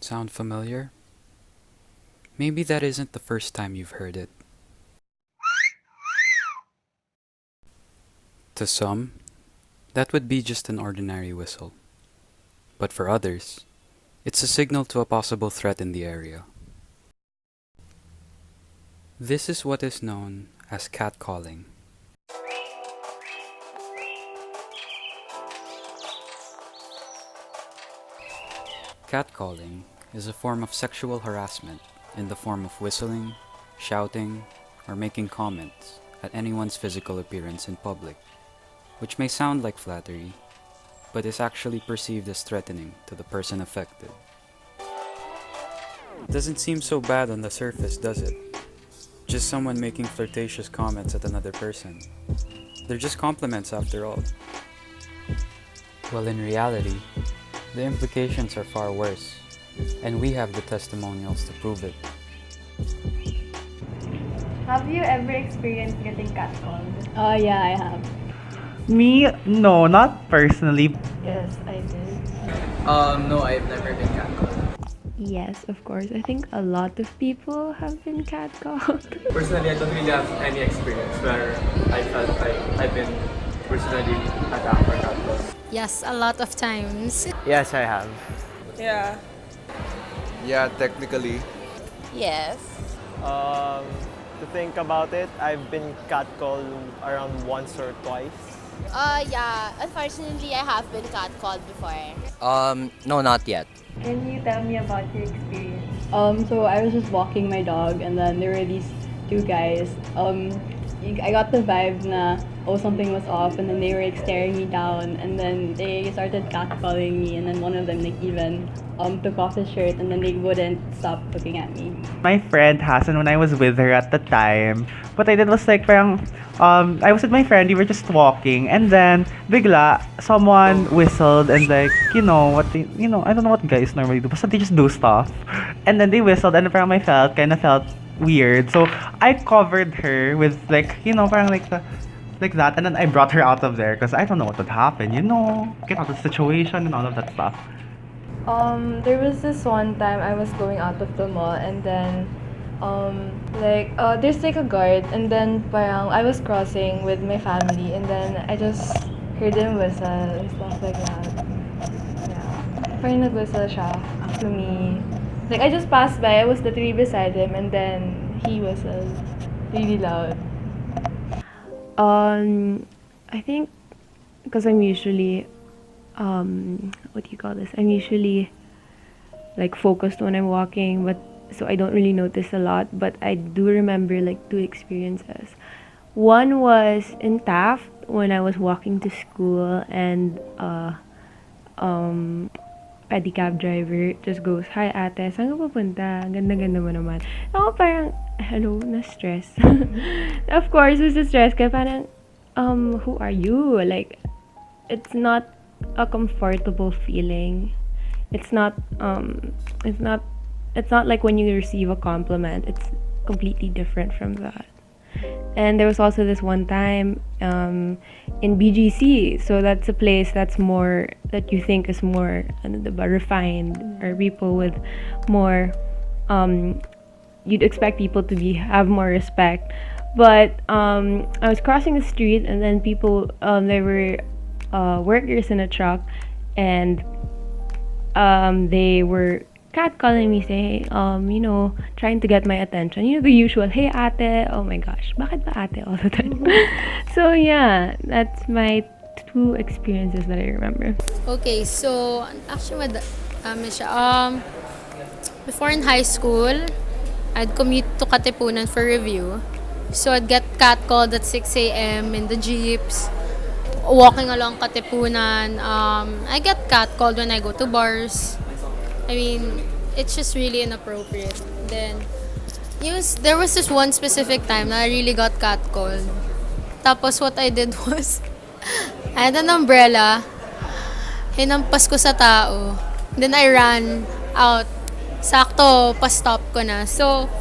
Sound familiar? Maybe that isn't the first time you've heard it. To some, that would be just an ordinary whistle. But for others, it's a signal to a possible threat in the area. This is what is known as catcalling. Catcalling is a form of sexual harassment in the form of whistling, shouting, or making comments at anyone's physical appearance in public, which may sound like flattery, but is actually perceived as threatening to the person affected. Doesn't seem so bad on the surface, does it? Just someone making flirtatious comments at another person. They're just compliments after all. Well, in reality, the implications are far worse, and we have the testimonials to prove it. Have you ever experienced getting catcalled? Oh, yeah, I have. Me, no, not personally. Yes, I did. No, I've never been catcalled. Yes, of course. I think a lot of people have been catcalled. Personally, I don't really have any experience where I felt like I've been personally attacked or catcalled. Yes, a lot of times. Yes, I have. Yeah. Yeah, technically. Yes. To think about it, I've been catcalled around once or twice. Yeah. Unfortunately, I have been catcalled before. No, not yet. Can you tell me about your experience? So I was just walking my dog, and then there were these two guys. I got the vibe na, oh, something was off, and then they were like staring me down, and then they started catcalling me, and then one of them like even took off his shirt, and then they wouldn't stop looking at me. My friend Hassan, when I was with her at the time, what I did was like parang, I was with my friend, we were just walking, and then bigla, someone whistled and like, I don't know what guys normally do, but they just do stuff. And then they whistled and parang kind of felt weird. So I covered her with like, parang like that, and then I brought her out of there because I don't know what would happen, get out of the situation and all of that stuff. There was this one time I was going out of the mall, and then there's like a guard, and then parang I was crossing with my family, and then I just heard him whistle and stuff like that. Yeah. Parang nag-whistle siya to me. Like I just passed by, I was literally beside him, and then he whistled really loud. I think because I'm usually what do you call this? I'm usually like focused when I'm walking, but so I don't really notice a lot, but I do remember like two experiences. One was in Taft when I was walking to school, and pedicab driver just goes, "Hi ate, saan ka pupunta? Ganda-ganda mo naman." Ako parang, hello, na-stress. Of course, was stress kaya parang, who are you? Like, it's not a comfortable feeling. It's not like when you receive a compliment. It's completely different from that. And there was also this one time in BGC. So that's a place that's more, that you think is more refined, or people with more, you'd expect people to have more respect. But I was crossing the street, and then people, there were workers in a truck, and they were catcalling me, saying, trying to get my attention. The usual, "Hey ate," oh my gosh, bakit ba ate all the time? So yeah, that's my two experiences that I remember. Okay, so actually, before in high school, I'd commute to Katipunan for review. So I'd get catcalled at 6 a.m. in the jeeps, walking along Katipunan. I get catcalled when I go to bars. I mean, it's just really inappropriate. Then, there was this one specific time that I really got catcalled. Tapos what I did was, I had an umbrella, hinampas ko sa tao, then I ran out. Sakto, pa-stop ko na. So,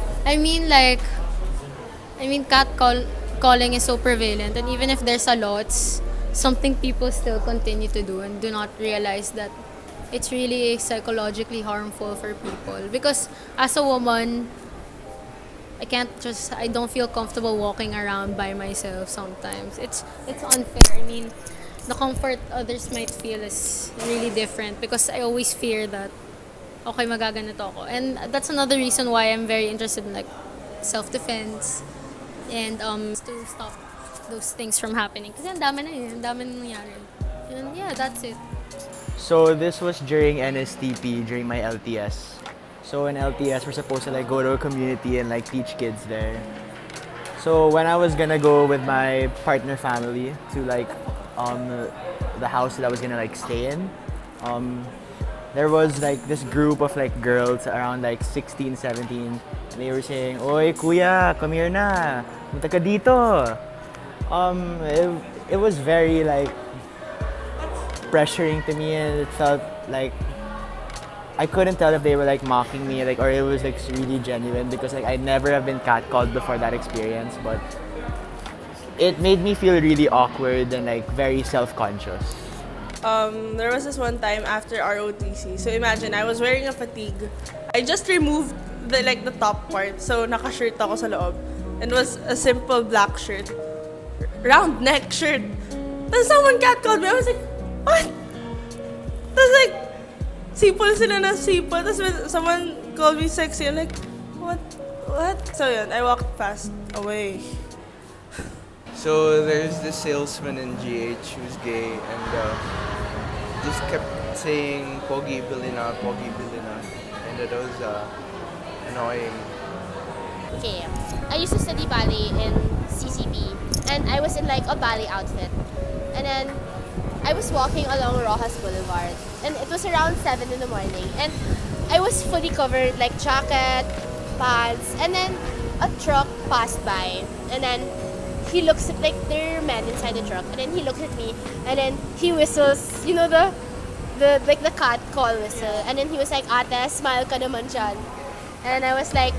catcalling is so prevalent, and even if there's a lot, it's something people still continue to do and do not realize that it's really psychologically harmful for people. Because as a woman, I don't feel comfortable walking around by myself sometimes. It's unfair. I mean, the comfort others might feel is really different because I always fear that okay, magaganito ako. And that's another reason why I'm very interested in like self-defense and to stop those things from happening. Kasi ang dami na eh, ang dami na nangyari. And yeah, that's it. So this was during NSTP, during my LTS. So in LTS, we're supposed to like go to a community and like teach kids there. So when I was gonna go with my partner family to like the house that I was gonna like stay in, there was like this group of like girls around like 16, 17, and they were saying, "Oy, kuya, come here na. Punta ka dito." It was very like pressuring to me, and it felt like I couldn't tell if they were like mocking me, like, or it was like really genuine, because like I never have been catcalled before that experience, but it made me feel really awkward and like very self-conscious. There was this one time after ROTC. So imagine, I was wearing a fatigue. I just removed the top part, so naka-shirt ako sa loob. And it was a simple black shirt, round neck shirt. Then someone catcalled me. I was like, what? Tapos like, sipol sila na sipol. Tapos when someone called me sexy, I'm like, what? So yun, I walked fast away. So there's this salesman in GH who's gay and just kept saying "Pogi Bilina, Pogi Bilina," and that was annoying. Okay, I used to study ballet in CCB, and I was in like a ballet outfit. And then I was walking along Rojas Boulevard, and it was around 7 in the morning, and I was fully covered, like jacket, pants, and then a truck passed by, and then he looks at, like, there are men inside the truck, and then he looks at me, and then he whistles, you know, the cat call whistle, and then he was like, "Ate, smile ka naman dyan." And I was like,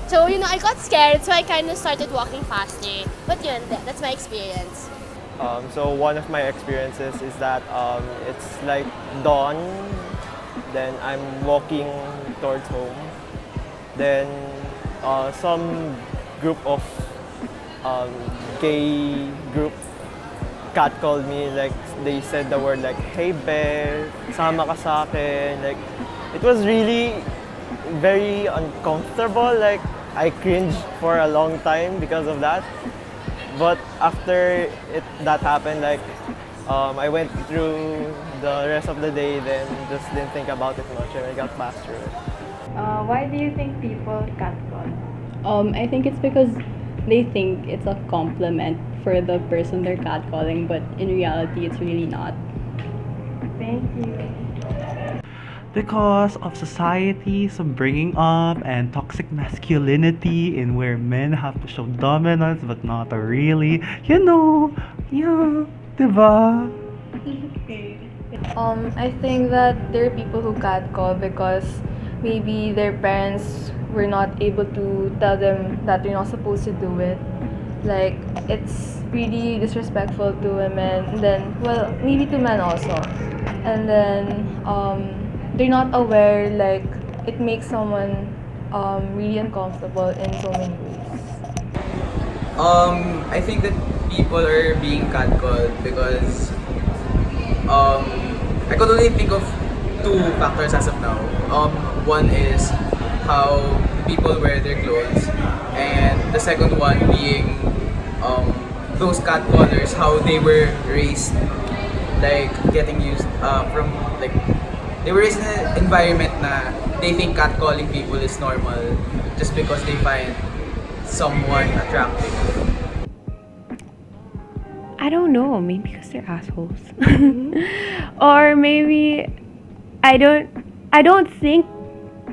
so, you know, I got scared, so I kind of started walking faster. But yun, that's my experience. So one of my experiences is that it's like dawn, then I'm walking towards home, then some group of gay group catcalled me, like they said the word like, "Hey be, sama ka sa akin." Like it was really very uncomfortable, like I cringed for a long time because of that. But after that happened, like I went through the rest of the day, then just didn't think about it much, and I got past through it. Why do you think people catcall? I think it's because they think it's a compliment for the person they're catcalling, but in reality, it's really not. Thank you. Because of society's bringing up and toxic masculinity, in where men have to show dominance but not really, you know, yeah, diba? I think that there are people who catcall because maybe their parents were not able to tell them that they're not supposed to do it. Like, it's really disrespectful to women, and then, well, maybe to men also. And then, they're not aware, like, it makes someone really uncomfortable in so many ways. I think that people are being catcalled because I could only think of two factors as of now. One is how people wear their clothes, and the second one being those catcallers, how they were raised, like getting used from like they were raised in an environment na they think catcalling people is normal just because they find someone attractive. I don't know, maybe because they're assholes. Or maybe I don't think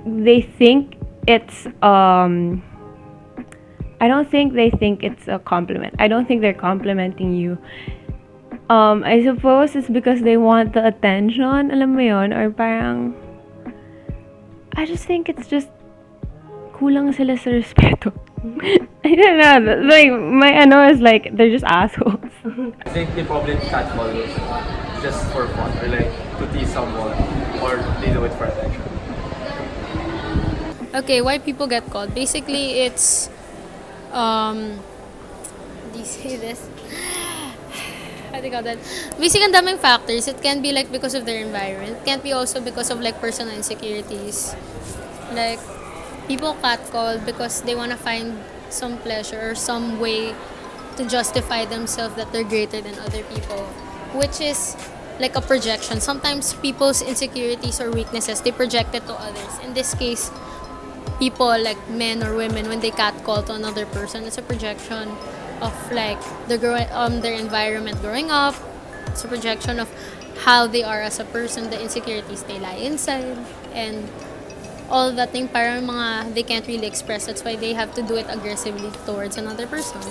they think it's I don't think they think it's a compliment. I don't think they're complimenting you. I suppose it's because they want the attention, alam mo yun, or parang I just think it's just kulang sila sa respeto. I don't know, like my ano is like they're just assholes. I think they probably catcall just for fun, or like to tease someone or they do it for attention. Okay, why people get called? Basically, it's do you say this? How do you call that? Basically, ang daming factors. It can be like because of their environment. It can be also because of like personal insecurities. Like, people catcall because they want to find some pleasure or some way to justify themselves that they're greater than other people, which is like a projection. Sometimes people's insecurities or weaknesses, they project it to others. In this case, people like men or women, when they catcall to another person, it's a projection of like their environment growing up. It's a projection of how they are as a person, the insecurities they lie inside, and all that thing parang mga they can't really express. That's why they have to do it aggressively towards another person.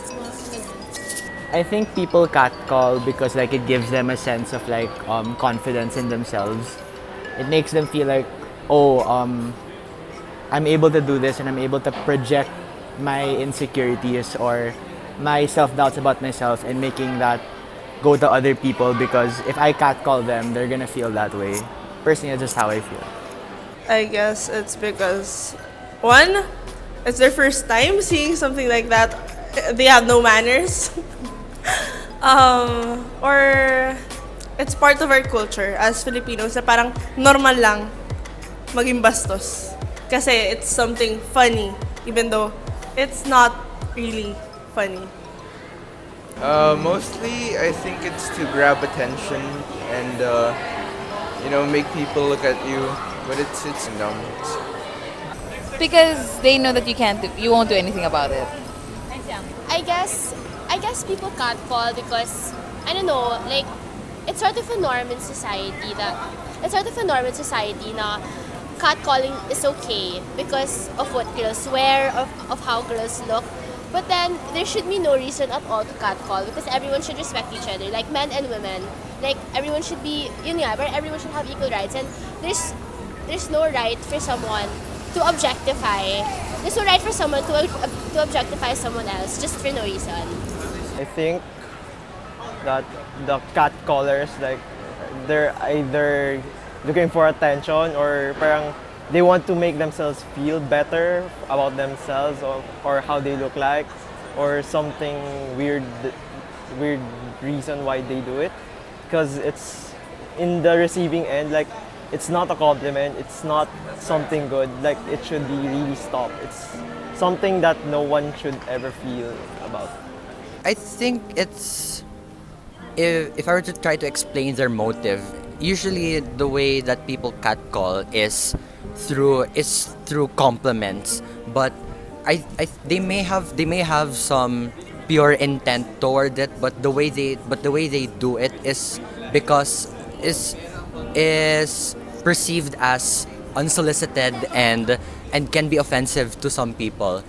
I think people catcall because like it gives them a sense of like confidence in themselves. It makes them feel like, oh, I'm able to do this and I'm able to project my insecurities or my self-doubts about myself and making that go to other people, because if I catcall them, they're gonna feel that way. Personally, that's just how I feel. I guess it's because, one, it's their first time seeing something like that. They have no manners. Or it's part of our culture as Filipinos na parang normal lang maging bastos. Kasi it's something funny, even though it's not really funny. Mostly, I think it's to grab attention and make people look at you. But it's dumb. Because they know that you won't do anything about it. I guess people catcall because, I don't know, like, it's sort of a norm in society na catcalling is okay because of what girls wear, of how girls look. But then there should be no reason at all to catcall because everyone should respect each other, like men and women. Like, everyone should be, everyone should have equal rights, and there's no right for someone to objectify. There's no right for someone to objectify someone else just for no reason. I think that the catcallers, like, they're either looking for attention or parang they want to make themselves feel better about themselves or how they look like, or something weird reason why they do it. Because it's in the receiving end, like, it's not a compliment, it's not something good, like it should be really stopped. It's something that no one should ever feel about. I think it's, if I were to try to explain their motive, usually the way that people catcall is through compliments, but they may have some pure intent toward it, but the way they do it is because is perceived as unsolicited and can be offensive to some people,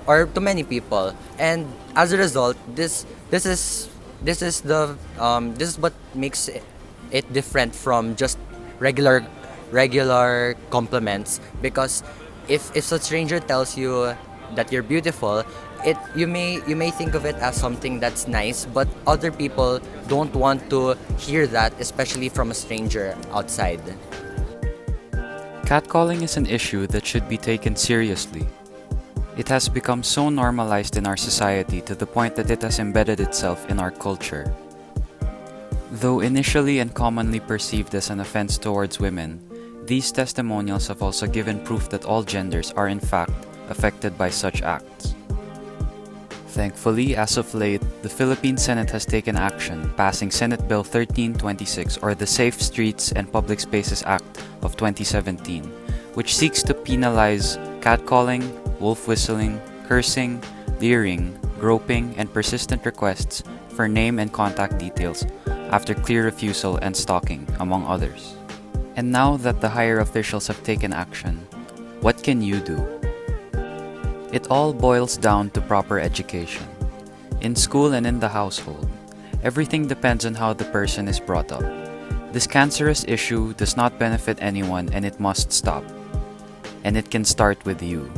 or to many people, and as a result, this is what makes it different from just regular compliments. Because if a stranger tells you that you're beautiful, you may think of it as something that's nice, but other people don't want to hear that, especially from a stranger outside. Catcalling is an issue that should be taken seriously. It has become so normalized in our society to the point that it has embedded itself in our culture. Though initially and commonly perceived as an offense towards women, these testimonials have also given proof that all genders are in fact affected by such acts. Thankfully, as of late, the Philippine Senate has taken action, passing Senate Bill 1326, or the Safe Streets and Public Spaces Act of 2017, which seeks to penalize catcalling, wolf whistling, cursing, leering, groping, and persistent requests for name and contact details after clear refusal and stalking, among others. And now that the higher officials have taken action, what can you do? It all boils down to proper education. In school and in the household, everything depends on how the person is brought up. This cancerous issue does not benefit anyone and it must stop. And it can start with you.